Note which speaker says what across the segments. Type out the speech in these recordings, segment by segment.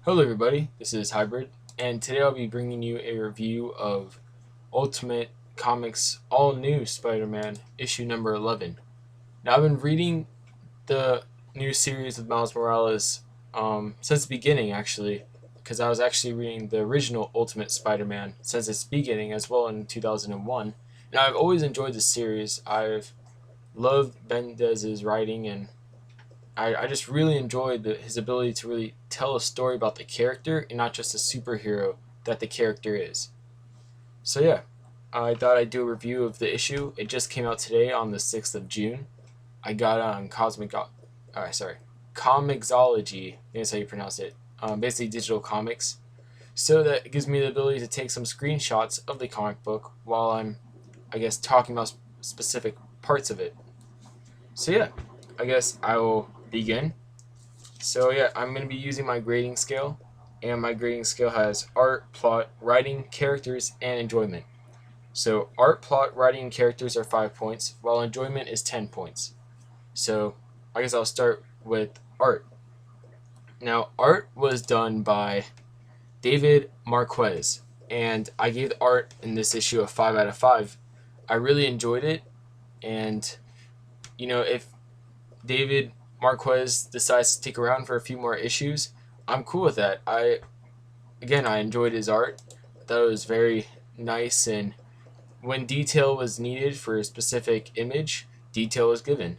Speaker 1: Hello everybody, this is Hybrid, and today I'll be bringing you a review of Ultimate Comics All New Spider-Man issue number 11. Now I've been reading the new series of Miles Morales since the beginning actually, because I was actually reading the original Ultimate Spider-Man since its beginning as well in 2001, and I've always enjoyed the series. I've loved Bendis's writing and I just really enjoyed his ability to really tell a story about the character and not just a superhero that the character is. So yeah, I thought I'd do a review of the issue. It just came out today on the 6th of June. I got it on Comixology. I think that's how you pronounce it. Basically digital comics. So that gives me the ability to take some screenshots of the comic book while I'm, talking about specific parts of it. So yeah, I guess I will begin. So yeah, I'm going to be using my grading scale, and my grading scale has art, plot, writing, characters, and enjoyment. So art, plot, writing, and characters are 5 points, while enjoyment is 10 points. So I guess I'll start with art. Now, art was done by David Marquez, and I gave the art in this issue a 5 out of 5. I really enjoyed it, and if David Marquez decides to stick around for a few more issues, I'm cool with that. I enjoyed his art. I thought it was very nice, and when detail was needed for a specific image, detail was given.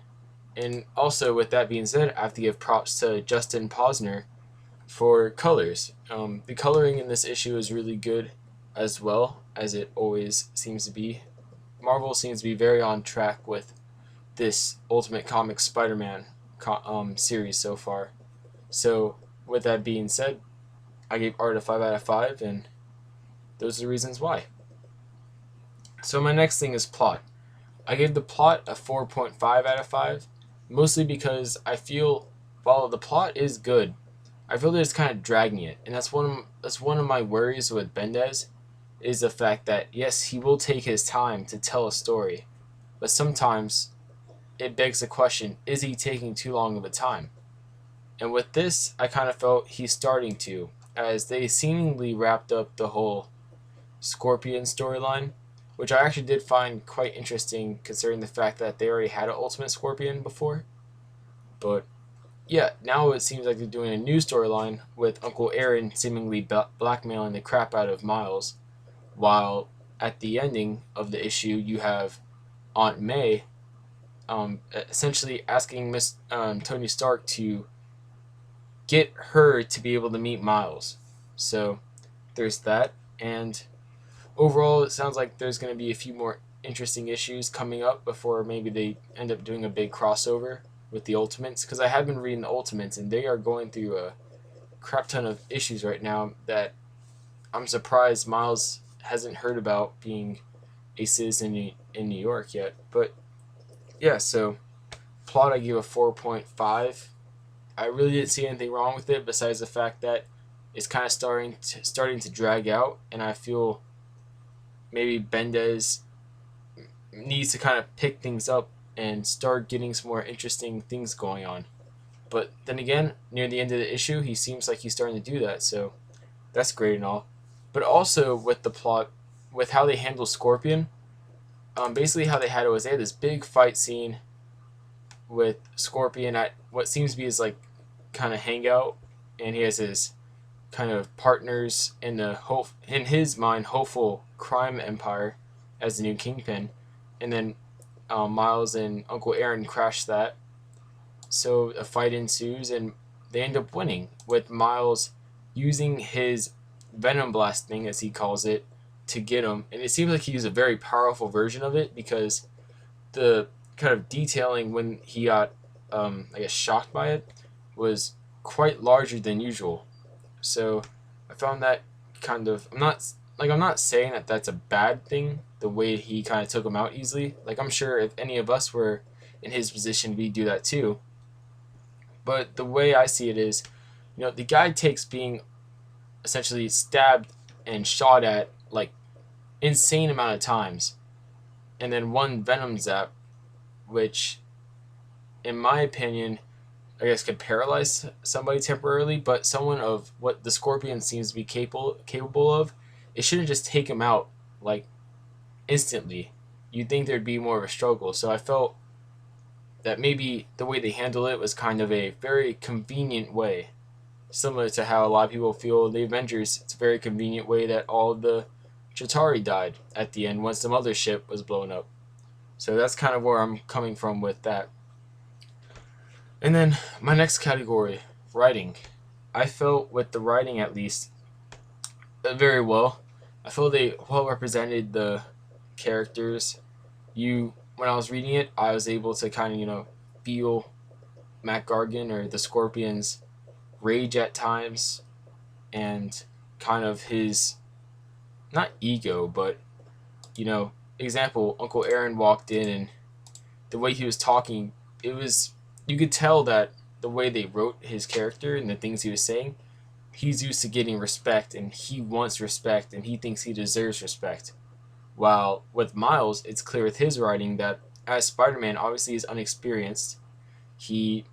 Speaker 1: And also, with that being said, I have to give props to Justin Posner for colors. The coloring in this issue is really good, as well as it always seems to be. Marvel seems to be very on track with this Ultimate Comics Spider-Man series so far. So, with that being said, I gave art a 5 out of 5, and those are the reasons why. So, my next thing is plot. I gave the plot a 4.5 out of 5, mostly because I feel, while the plot is good, I feel that it's kind of dragging it, and that's one of my worries with Bendis, is the fact that yes, he will take his time to tell a story, but sometimes it begs the question: is he taking too long of a time? And with this, I kind of felt he's starting to, as they seemingly wrapped up the whole Scorpion storyline, which I actually did find quite interesting considering the fact that they already had an Ultimate Scorpion before. But yeah, now it seems like they're doing a new storyline with Uncle Aaron seemingly blackmailing the crap out of Miles, while at the ending of the issue you have Aunt May essentially asking Tony Stark to get her to be able to meet Miles. So there's that, and overall it sounds like there's going to be a few more interesting issues coming up before maybe they end up doing a big crossover with the Ultimates, because I have been reading the Ultimates and they are going through a crap ton of issues right now that I'm surprised Miles hasn't heard about, being a citizen in New York yet. But yeah, so plot I give a 4.5. I really didn't see anything wrong with it besides the fact that it's kind of starting to drag out, and I feel maybe Bendis needs to kind of pick things up and start getting some more interesting things going on. But then again, near the end of the issue, he seems like he's starting to do that, so that's great and all. But also with the plot, with how they handle Scorpion, basically how they had it was they had this big fight scene with Scorpion at what seems to be his like kind of hangout, and he has his kind of partners in in his mind, hopeful crime empire as the new kingpin, and then Miles and Uncle Aaron crash that. So a fight ensues, and they end up winning with Miles using his Venom blast thing, as he calls it, to get him. And it seems like he used a very powerful version of it, because the kind of detailing when he got, shocked by it was quite larger than usual. So I found that kind of, I'm not saying that that's a bad thing, the way he kind of took him out easily. Like, I'm sure if any of us were in his position, we'd do that too. But the way I see it is, the guy takes being essentially stabbed and shot at like insane amount of times, and then one Venom zap, which in my opinion I guess could paralyze somebody temporarily, but someone of what the Scorpion seems to be capable of, it shouldn't just take him out like instantly. You'd think there'd be more of a struggle. So I felt that maybe the way they handled it was kind of a very convenient way, similar to how a lot of people feel the Avengers. It's a very convenient way that all of the Chitauri died at the end once the mothership was blown up. So that's kind of where I'm coming from with that. And then my next category, writing. I felt with the writing at least very well. I feel they well represented the characters. When I was reading it, I was able to kind of feel Matt Gargan or the Scorpion's rage at times, and kind of his not ego, but example, Uncle Aaron walked in and the way he was talking, it was you could tell that the way they wrote his character and the things he was saying, he's used to getting respect and he wants respect and he thinks he deserves respect. While with Miles, it's clear with his writing that as Spider-Man, obviously is unexperienced. He's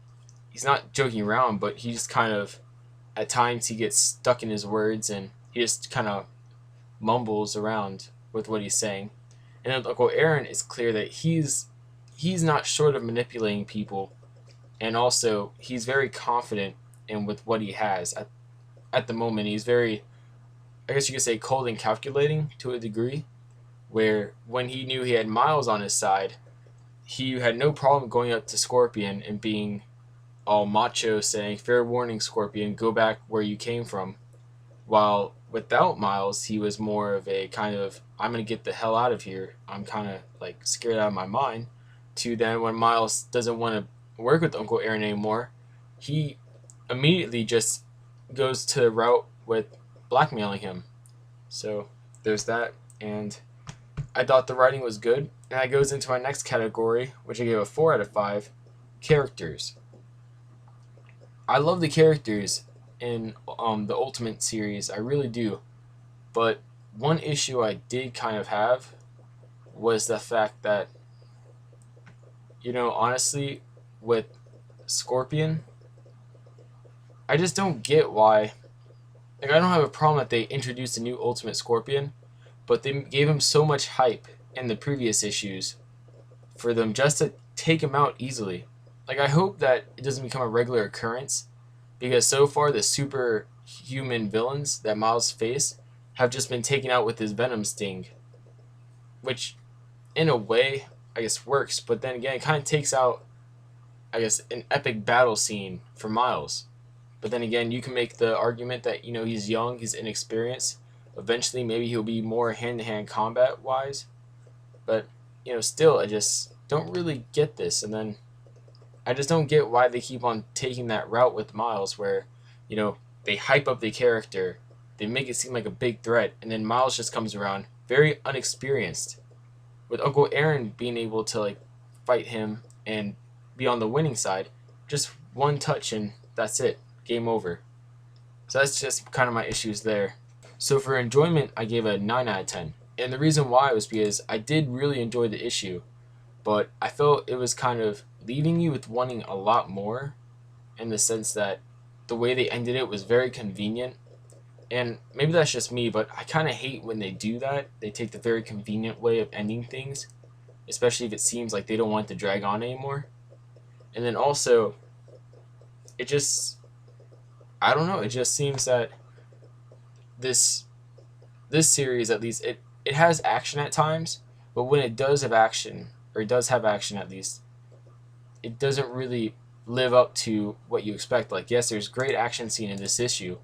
Speaker 1: not joking around, but he just kind of at times he gets stuck in his words and he just kind of mumbles around with what he's saying. And with Uncle Aaron, it's clear that he's not short of manipulating people, and also he's very confident in with what he has at the moment. He's very, I guess you could say, cold and calculating to a degree. Where when he knew he had Miles on his side, he had no problem going up to Scorpion and being all macho, saying, "Fair warning, Scorpion, go back where you came from." While without Miles, he was more of a kind of, "I'm gonna get the hell out of here. I'm kind of like scared out of my mind." To then when Miles doesn't want to work with Uncle Aaron anymore, he immediately just goes to the route with blackmailing him. So there's that, and I thought the writing was good, and that goes into my next category, which I gave a 4 out of 5, characters. I love the characters in the Ultimate series, I really do. But one issue I did kind of have was the fact that, honestly, with Scorpion, I just don't get why. Like, I don't have a problem that they introduced a new Ultimate Scorpion, but they gave him so much hype in the previous issues for them just to take him out easily. Like, I hope that it doesn't become a regular occurrence, because so far the superhuman villains that Miles faced have just been taken out with his Venom sting, which in a way I guess works, but then again it kind of takes out, I guess, an epic battle scene for Miles. But then again, you can make the argument that he's young, he's inexperienced. Eventually, maybe he'll be more hand-to-hand combat wise. But still, I just don't really get this. And then I just don't get why they keep on taking that route with Miles, where they hype up the character, they make it seem like a big threat, and then Miles just comes around very unexperienced. With Uncle Aaron being able to like fight him and be on the winning side, just one touch and that's it, game over. So that's just kind of my issues there. So for enjoyment, I gave a 9 out of 10. And the reason why was because I did really enjoy the issue, but I felt it was kind of leaving you with wanting a lot more, in the sense that the way they ended it was very convenient. And maybe that's just me, but I kind of hate when they do that. They take the very convenient way of ending things, especially if it seems like they don't want it to drag on anymore. And then also, it just, I don't know, it just seems that this this series, at least, it has action at times, but when it does have action, or it does have action at least, it doesn't really live up to what you expect. Like, yes, there's great action scene in this issue,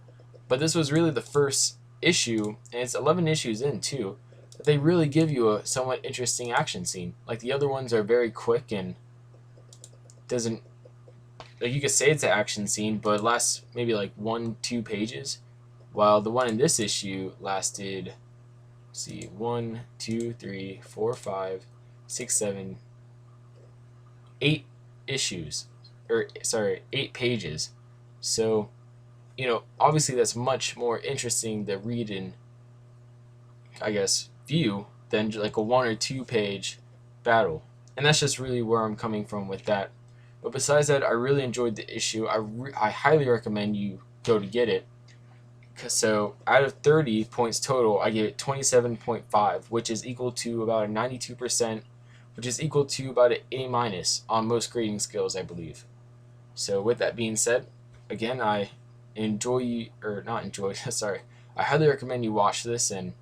Speaker 1: but this was really the first issue, and it's 11 issues in too, that they really give you a somewhat interesting action scene. Like, the other ones are very quick and doesn't, like, you could say it's an action scene, but it lasts maybe like 1-2 pages, while the one in this issue lasted, let's see, 1, 2, 3, 4, 5, 6, 7, 8 issues, or sorry, 8 pages. So, obviously that's much more interesting to read and, I guess, view than like a 1 or 2 page battle. And that's just really where I'm coming from with that. But besides that, I really enjoyed the issue. I highly recommend you go to get it. So out of 30 points total, I gave it 27.5, which is equal to about a 92%, which is equal to about an A minus on most grading skills, I believe. So with that being said, again, I not enjoy, sorry, I highly recommend you watch this. And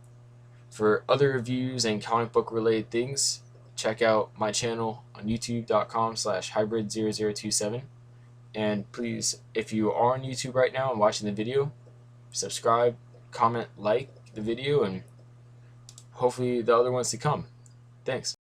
Speaker 1: for other reviews and comic book related things, check out my channel on youtube.com/hybrid0027. And please, if you are on YouTube right now and watching the video, subscribe, comment, like the video, and hopefully the other ones to come. Thanks.